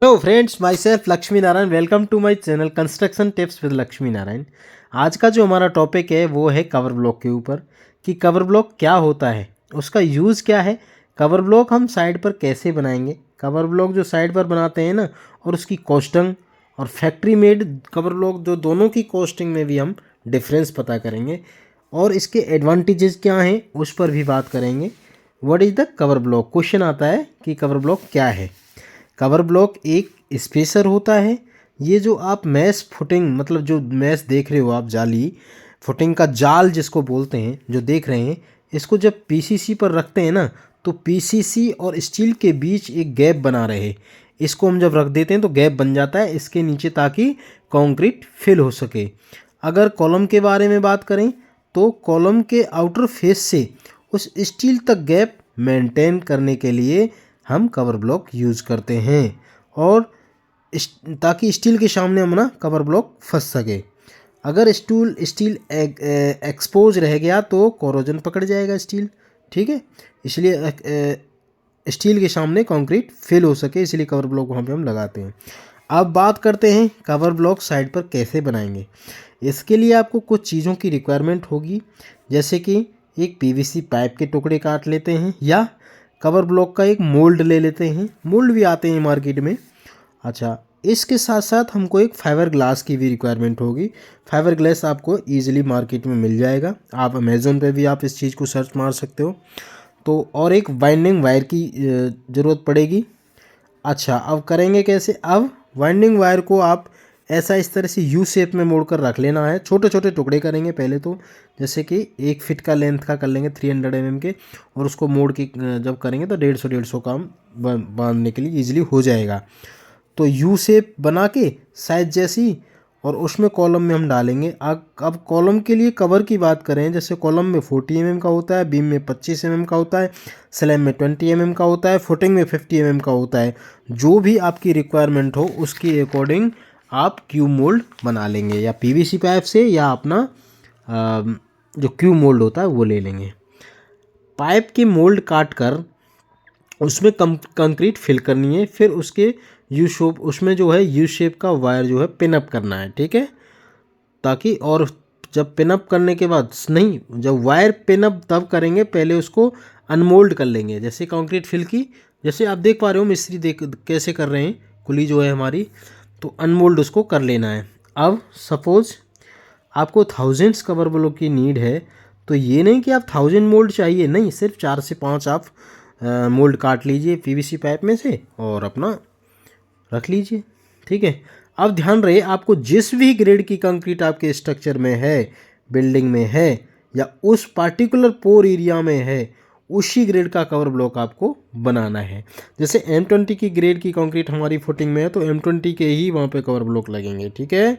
Hello friends, myself Lakshmi Narayan. Welcome to my channel construction tips with Lakshmi Narayan. आज का जो हमारा टॉपिक है वो है कवर ब्लॉक के ऊपर कि कवर ब्लॉक क्या होता है, उसका यूज़ क्या है, कवर ब्लॉक हम साइड पर कैसे बनाएंगे, कवर ब्लॉक जो साइड पर बनाते हैं ना, और उसकी कॉस्टिंग और फैक्ट्री मेड कवर ब्लॉक जो दोनों की कॉस्टिंग में भी हम डिफरेंस पता करेंगे और इसके एडवांटेजेस क्या हैं उस पर भी बात करेंगे। What is the cover block? Question आता है कि कवर ब्लॉक क्या है। कवर ब्लॉक एक स्पेसर होता है। ये जो आप मैश फुटिंग, मतलब जो मैश देख रहे हो आप, जाली फुटिंग का जाल जिसको बोलते हैं, जो देख रहे हैं, इसको जब पीसीसी पर रखते हैं ना, तो पीसीसी और स्टील के बीच एक गैप बना रहे, इसको हम जब रख देते हैं तो गैप बन जाता है इसके नीचे ताकि कंक्रीट फिल हो सके। अगर कॉलम के बारे में बात करें तो कॉलम के आउटर फेस से उस स्टील तक गैप मेंटेन करने के लिए हम कवर ब्लॉक यूज़ करते हैं और ताकि स्टील के सामने अपना कवर ब्लॉक फंस सके। अगर स्टील एक्सपोज रह गया तो कोरोजन पकड़ जाएगा स्टील, ठीक है। इसलिए स्टील के सामने कंक्रीट फिल हो सके, इसलिए कवर ब्लॉक वहाँ पे हम लगाते हैं। अब बात करते हैं कवर ब्लॉक साइड पर कैसे बनाएंगे। इसके लिए आपको कुछ चीज़ों की रिक्वायरमेंट होगी, जैसे कि एक पीवीसी पाइप के टुकड़े काट लेते हैं या कवर ब्लॉक का एक मोल्ड ले लेते हैं। मोल्ड भी आते हैं मार्केट में। अच्छा, इसके साथ साथ हमको एक फाइबर ग्लास की भी रिक्वायरमेंट होगी। फाइबर ग्लास आपको ईजिली मार्केट में मिल जाएगा, आप अमेज़ोन पे भी आप इस चीज़ को सर्च मार सकते हो। तो और एक वाइंडिंग वायर की ज़रूरत पड़ेगी। अच्छा, अब करेंगे कैसे? अब वाइंडिंग वायर को आप ऐसा इस तरह से यू शेप में मोड़ कर रख लेना है। छोटे छोटे टुकड़े करेंगे पहले तो, जैसे कि 1 फीट का लेंथ का कर लेंगे 300 mm के, और उसको मोड़ के जब करेंगे तो 150 का हम बांधने के लिए ईजिली हो जाएगा। तो यू शेप बना के साइज जैसी, और उसमें कॉलम में हम डालेंगे। अब कॉलम के लिए कवर की बात करें, जैसे कॉलम में 40 mm का होता है, बीम में 25 mm का होता है, स्लैब में 20 mm का होता है, फुटिंग में 50 mm का होता है। जो भी आपकी रिक्वायरमेंट हो उसके अकॉर्डिंग आप क्यू मोल्ड बना लेंगे, या पीवीसी पाइप से, या अपना जो क्यू मोल्ड होता है वो ले लेंगे। पाइप के मोल्ड काट कर उसमें कंक्रीट फिल करनी है, फिर उसके यू शेप, उसमें जो है यू शेप का वायर जो है पिन अप करना है, ठीक है। ताकि, और जब पिन अप करने के बाद नहीं, जब वायर पिन अप तब करेंगे, पहले उसको अनमोल्ड कर लेंगे। जैसे कंक्रीट फिल की, जैसे आप देख पा रहे हो मिस्त्री देख कैसे कर रहे हैं, कुली जो है हमारी, तो अनमोल्ड उसको कर लेना है। अब सपोज आपको थाउजेंड्स कवर ब्लॉक की नीड है, तो ये नहीं कि आप 1000 मोल्ड चाहिए, नहीं, सिर्फ 4 से 5 आप मोल्ड काट लीजिए पीवीसी पाइप में से और अपना रख लीजिए, ठीक है। अब ध्यान रहे, आपको जिस भी ग्रेड की कंक्रीट आपके स्ट्रक्चर में है, बिल्डिंग में है, या उस पार्टिकुलर पोर एरिया में है, उसी ग्रेड का कवर ब्लॉक आपको बनाना है। जैसे M20 की ग्रेड की कंक्रीट हमारी फुटिंग में है तो M20 के ही वहाँ पे कवर ब्लॉक लगेंगे, ठीक है।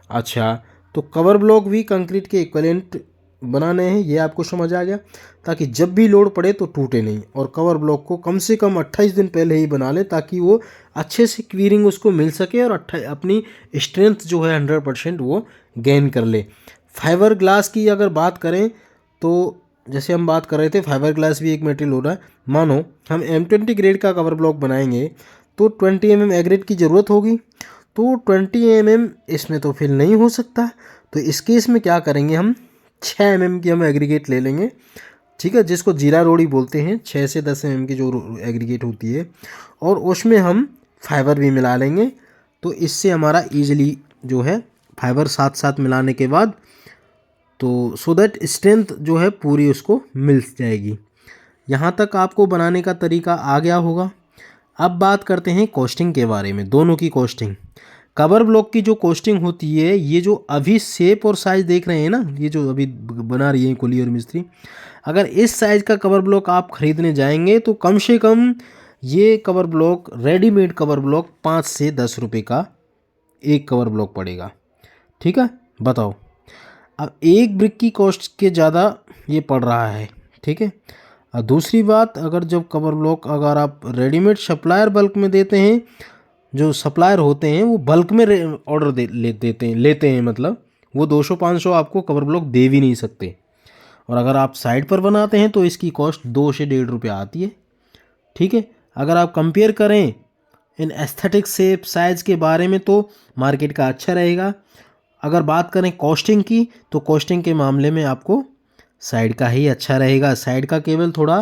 अच्छा, तो कवर ब्लॉक भी कंक्रीट के इक्विवेलेंट बनाने हैं, ये आपको समझ आ गया, ताकि जब भी लोड पड़े तो टूटे नहीं। और कवर ब्लॉक को कम से कम 28 दिन पहले ही बना ले, ताकि वो अच्छे से क्वीरिंग उसको मिल सके और अपनी स्ट्रेंथ जो है 100% वो गेन कर ले। फाइबर ग्लास की अगर बात करें तो, जैसे हम बात कर रहे थे, फाइबर ग्लास भी एक मटेरियल हो रहा है। मानो हम M20 ग्रेड का कवर ब्लॉक बनाएंगे तो 20 mm एग्रेड की ज़रूरत होगी, तो 20 mm इसमें तो फिल नहीं हो सकता। तो इस केस में क्या करेंगे, हम 6 mm की हम एग्रीगेट ले लेंगे, ठीक है, जिसको जीरा रोड़ी बोलते हैं। 6 से 10 mm की जो एग्रीगेट होती है, और उसमें हम फाइबर भी मिला लेंगे। तो इससे हमारा ईजिली जो है फाइबर साथ साथ मिलाने के बाद, तो सो दैट स्ट्रेंथ जो है पूरी उसको मिल जाएगी। यहाँ तक आपको बनाने का तरीका आ गया होगा। अब बात करते हैं कॉस्टिंग के बारे में, दोनों की कॉस्टिंग। कवर ब्लॉक की जो कॉस्टिंग होती है, ये जो अभी शेप और साइज़ देख रहे हैं ना, ये जो अभी बना रही है कुली और मिस्त्री, अगर इस साइज़ का कवर ब्लॉक आप ख़रीदने जाएंगे तो कम से कम ये cover block, readymade cover block 5 से 10 रुपये का एक कवर ब्लॉक पड़ेगा, ठीक है। बताओ, अब एक ब्रिक की कॉस्ट के ज़्यादा ये पड़ रहा है, ठीक है। और दूसरी बात, अगर जब कवर ब्लॉक अगर आप रेडीमेड सप्लायर बल्क में देते हैं, जो सप्लायर होते हैं वो बल्क में ऑर्डर लेते हैं, मतलब वो 200-500 आपको कवर ब्लॉक दे भी नहीं सकते। और अगर आप साइड पर बनाते हैं तो इसकी कॉस्ट 2 से 1.5 रुपया आती है, ठीक है। अगर आप कंपेयर करें इन एस्थेटिक शेप साइज़ के बारे में तो मार्केट का अच्छा रहेगा। अगर बात करें कॉस्टिंग की, तो कॉस्टिंग के मामले में आपको साइड का ही अच्छा रहेगा। साइड का केवल थोड़ा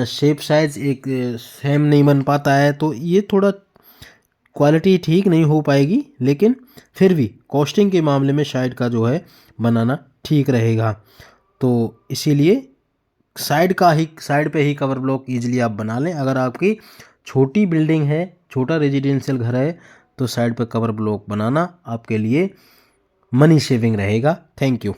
शेप साइज़ एक सेम नहीं बन पाता है, तो ये थोड़ा क्वालिटी ठीक नहीं हो पाएगी, लेकिन फिर भी कॉस्टिंग के मामले में साइड का जो है बनाना ठीक रहेगा। तो इसीलिए साइड पे ही कवर ब्लॉक ईजिली आप बना लें। अगर आपकी छोटी बिल्डिंग है, छोटा रेजिडेंशियल घर है, तो साइड पे कवर ब्लॉक बनाना आपके लिए मनी सेविंग रहेगा। Thank you.